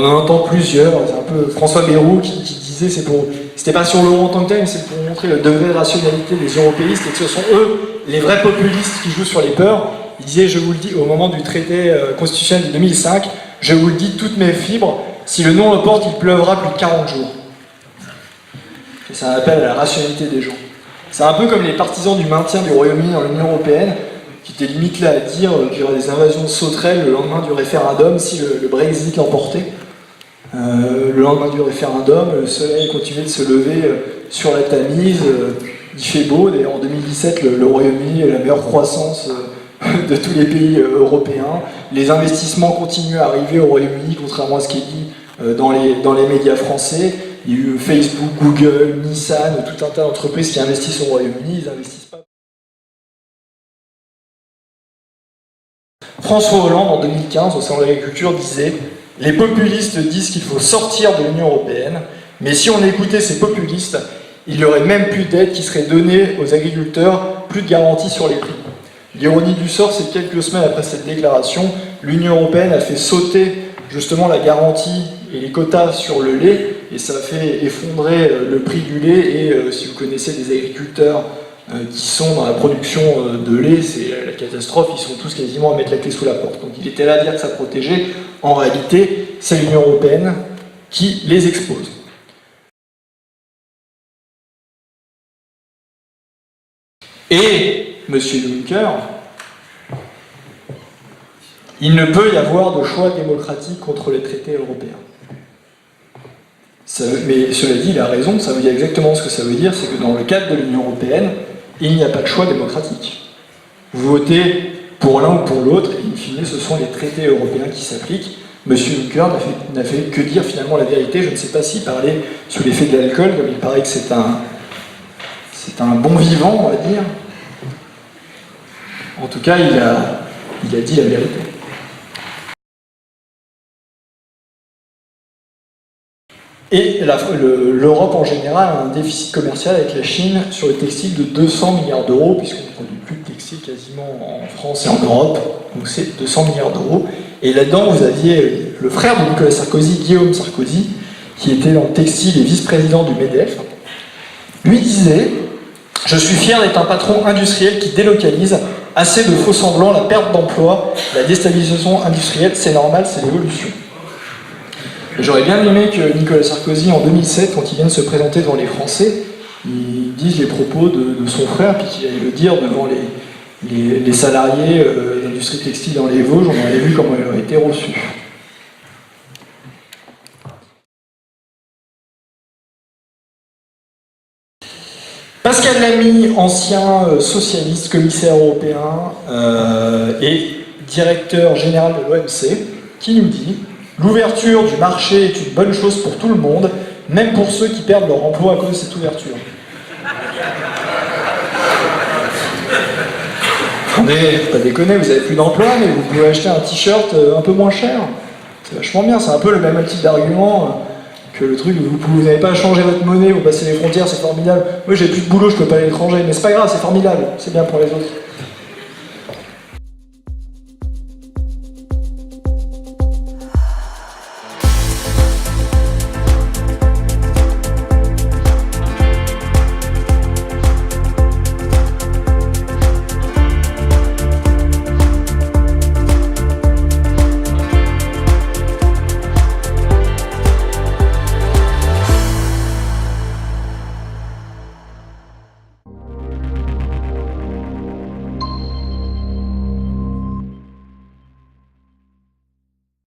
en entend plusieurs. C'est un peu François Bayrou qui disait c'était pas sur l'euro en tant que tel, mais c'est pour montrer le degré de rationalité des européistes et que ce sont eux, les vrais populistes, qui jouent sur les peurs. Il disait, je vous le dis, au moment du traité constitutionnel de 2005, je vous le dis, toutes mes fibres, si le non l'emporte, il pleuvra plus de 40 jours. Et c'est un appel à la rationalité des gens. C'est un peu comme les partisans du maintien du Royaume-Uni dans l'Union européenne, qui étaient limite là à dire qu'il y aurait des invasions de sauterelles le lendemain du référendum si le Brexit l'emportait. Le lendemain du référendum, le soleil continuait de se lever sur la Tamise, il fait beau. D'ailleurs, en 2017, le Royaume-Uni a la meilleure croissance de tous les pays européens. Les investissements continuent à arriver au Royaume-Uni, contrairement à ce qui est dit dans les médias français. Il y a eu Facebook, Google, Nissan, tout un tas d'entreprises qui investissent au Royaume-Uni, ils n'investissent pas. François Hollande, en 2015, au Salon de l'Agriculture, disait « Les populistes disent qu'il faut sortir de l'Union européenne, mais si on écoutait ces populistes, il n'y aurait même plus d'aide qui serait donnée aux agriculteurs, plus de garantie sur les prix. » L'ironie du sort, c'est que quelques semaines après cette déclaration, l'Union européenne a fait sauter justement la garantie et les quotas sur le lait, et ça a fait effondrer le prix du lait, et si vous connaissez des agriculteurs qui sont dans la production de lait, c'est la catastrophe, ils sont tous quasiment à mettre la clé sous la porte. Donc il était là à dire que ça protégeait, en réalité, c'est l'Union européenne qui les expose. Et, M. Juncker, il ne peut y avoir de choix démocratique contre les traités européens. Mais cela dit, il a raison, ça veut dire exactement ce que ça veut dire, c'est que dans le cadre de l'Union européenne, il n'y a pas de choix démocratique. Vous votez pour l'un ou pour l'autre, et in fine, ce sont les traités européens qui s'appliquent. M. Juncker n'a fait que dire finalement la vérité. Je ne sais pas s'il parlait sous l'effet de l'alcool, comme il paraît que c'est un bon vivant, on va dire. En tout cas, il a dit la vérité. Et l'Europe en général a un déficit commercial avec la Chine sur le textile de 200 milliards d'euros, puisqu'on ne produit plus de textile quasiment en France et en Europe, donc c'est 200 milliards d'euros. Et là-dedans, vous aviez le frère de Nicolas Sarkozy, Guillaume Sarkozy, qui était dans le textile et vice-président du MEDEF. Lui disait « Je suis fier d'être un patron industriel qui délocalise, assez de faux semblants, la perte d'emploi, la déstabilisation industrielle, c'est normal, c'est l'évolution. » J'aurais bien aimé que Nicolas Sarkozy, en 2007, quand il vient de se présenter devant les Français, il dise les propos de son frère, puis qu'il aille le dire devant les salariés de l'industrie textile dans les Vosges. On avait vu comment il a été reçu. Pascal Lamy, ancien socialiste, commissaire européen et directeur général de l'OMC, qui nous dit « L'ouverture du marché est une bonne chose pour tout le monde, même pour ceux qui perdent leur emploi à cause de cette ouverture. » Attendez, faut pas déconner, vous n'avez plus d'emploi, mais vous pouvez acheter un t-shirt un peu moins cher. C'est vachement bien, c'est un peu le même type d'argument que le truc, vous n'avez pas à changer votre monnaie, vous passez les frontières, c'est formidable. Moi j'ai plus de boulot, je peux pas aller à l'étranger, mais c'est pas grave, c'est formidable, c'est bien pour les autres.